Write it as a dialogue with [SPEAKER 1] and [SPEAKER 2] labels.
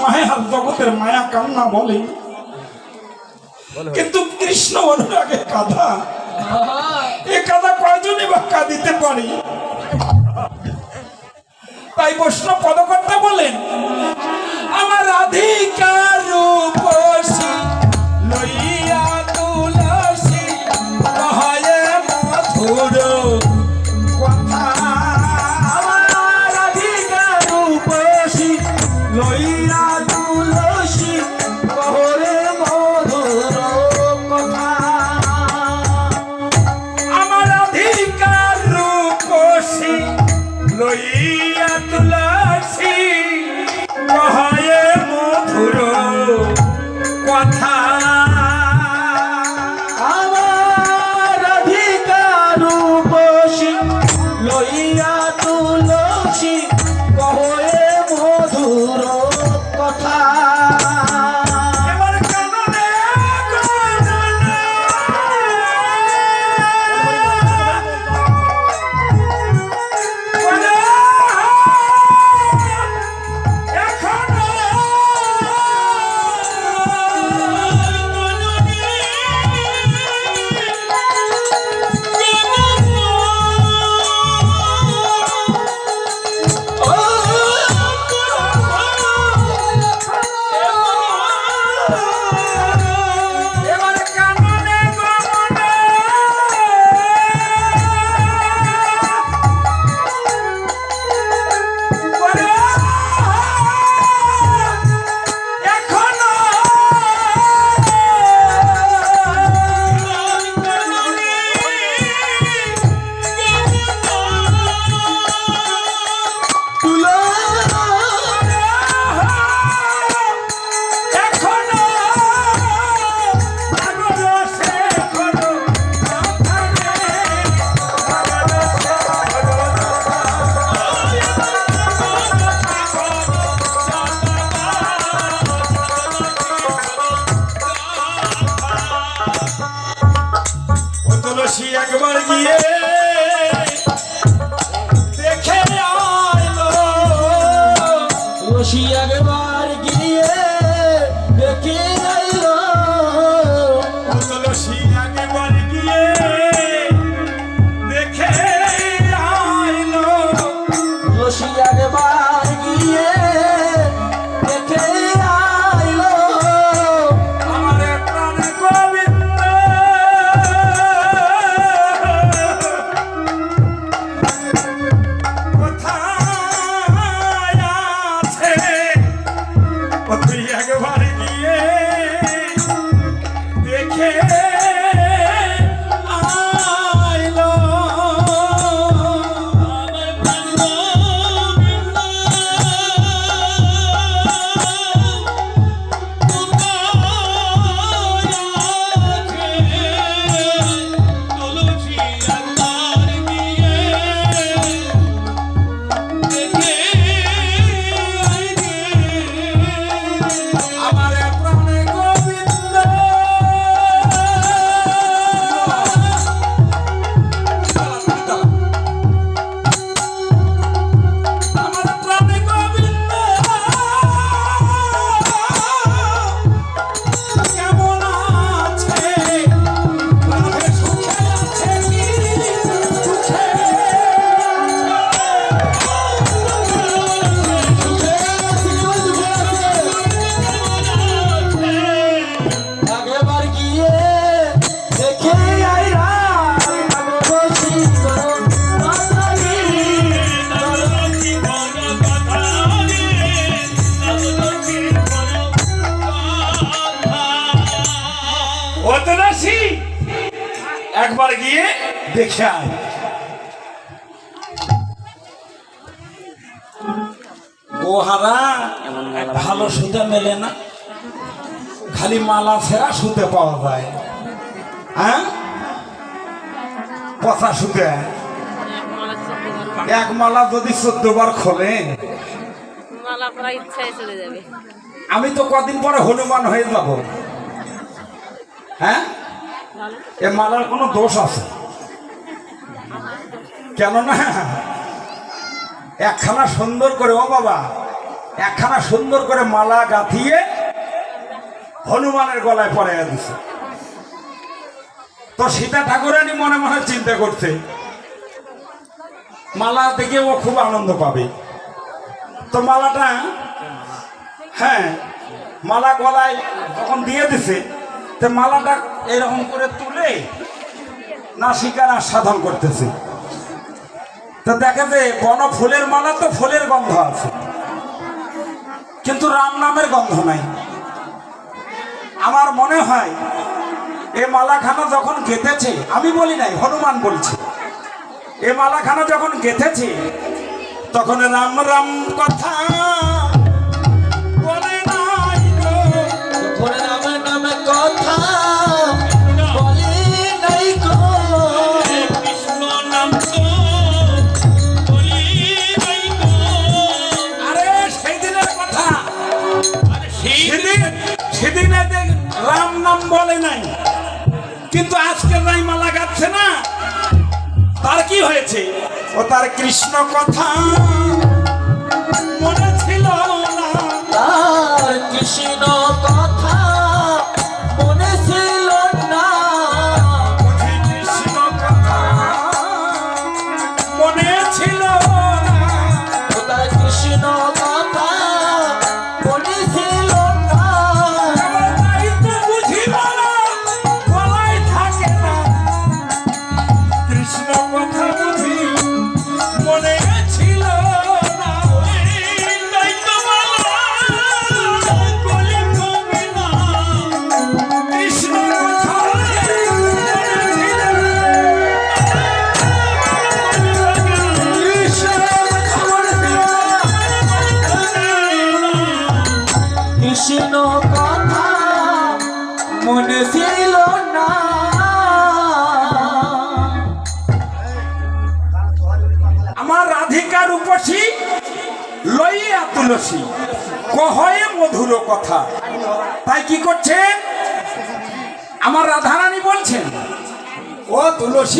[SPEAKER 1] মায়া জগতের মায়া কান্না বলে, কিন্তু কৃষ্ণ অনুরাগে কাঁদা। এ কাঁদা কয়জনই বা কাঁদিতে পারি? তাই বৈষ্ণব পদকর্তা বলেন, আমার রাধিকার রূপসী লইয়া তুলসী কহে মধুর কথা। আমার রাধিকার রূপসী লইয়া তুলসী কহে মধুর কথা। আমার রাধিকার রূপসী লইয়া তুলসী কহে মধুর কথা। আমার রাধিকার রূপসী লইয়া তুলসী কহে মধুর কথা। এবার কাননে কাননে বলে, এখনো এবার কাননে গমনে বলে, এখনো এখনো আগরসে এখনো মাথানে আগরসে ও তুলসী একবার গিয়ে দেখে আইলো।
[SPEAKER 2] তুলসী একবার গিয়ে দেখে আইলো।
[SPEAKER 1] ও তুলসী একবার গিয়ে দেখে আইলো।
[SPEAKER 2] তুলসী একবার গিয়ে দেখে আইলো।
[SPEAKER 1] আমার প্রাণ গোবিন্দ কোথায় আছে? ও তুই একবার গিয়ে দেখে আইলো। আমার প্রাণ গোবিন্দ আমার প্রাণ গোবিন্দ আমার প্রাণ গোবিন্দ কেমন আছে? প্রাণে সুখে আছে কি দুঃখে
[SPEAKER 2] একবার গিয়ে দেখে আইলা। তুলসী করো মাতারি
[SPEAKER 1] ও তুলসী একবার গিয়ে দেখে আয়। গোহারা ভালো সুতে মেলে না, খালি মালা ছেঁড়া সুতে পাওয়া যায়। হ্যাঁ, পচা সুতে এক মালা যদি 14 বার খোলে,
[SPEAKER 3] মালা পরা ইচ্ছায় চলে যাবে।
[SPEAKER 1] আমি তো কদিন পরে হনুমান হয়ে যাব। হ্যাঁ, এ মালার কোনো দোষ আছে? কেননা একখানা সুন্দর করে, ও বাবা একখানা সুন্দর করে মালা গাঁথিয়ে হনুমানের গলায় পরাইয়া দিছে। তো সীতা ঠাকুরানী মনে মনে চিন্তা করছে মালা দেখে ও খুব আনন্দ পাবে। তো মালাটা, হ্যাঁ, মালা গলায় যখন দিয়ে দিছে, তো মালাটা এরকম করে তুলে নাসিকার আস্বাদন করতেছে। তো দেখে যে বন ফুলের মালা, তো ফুলের গন্ধ আছে, কিন্তু রাম নামের গন্ধ নাই। আমার মনে হয় এ মালাখানা যখন গেঁথেছে, আমি বলি নাই, হনুমান বলছে, এ মালাখানা যখন গেঁথেছে তখন রাম রাম কথা বলে নাই গো।
[SPEAKER 2] তখন নামে নামে কথা বলে নাই গো।
[SPEAKER 1] কৃষ্ণ নাম তো বলি নাই গো। আরে সেই দিনের কথা, সেদিন রাম নাম বলে নাই, কিন্তু আজকে নাই মালা গাচ্ছে না, তার কি হয়েছে? ও তার কৃষ্ণ কথা মনে ছিল না।
[SPEAKER 2] তার কৃষ্ণ কথা মনে ছিল না।
[SPEAKER 1] কৃষ্ণ কথা মনে ছিল না।
[SPEAKER 2] ও তার কৃষ্ণ কথা মনে ছিল না।
[SPEAKER 1] আমার তাই তো বুঝিল না, বলাই থাকে না। কৃষ্ণ কথা বুঝি মনে ছিল না। তাই তো বলা বলে কমে না। কৃষ্ণ কথা মনে ছিল না। কৃষ্ণ কথা মনে ছিল না।
[SPEAKER 2] কৃষ্ণ কথা মনে ছিল না।
[SPEAKER 1] আমার রাধিকার উপসী লইয়া তুলসী কহয়ে মধুর কথা। তাই কি করছেন? আমার রাধারানী বলছেন, ও তুলসী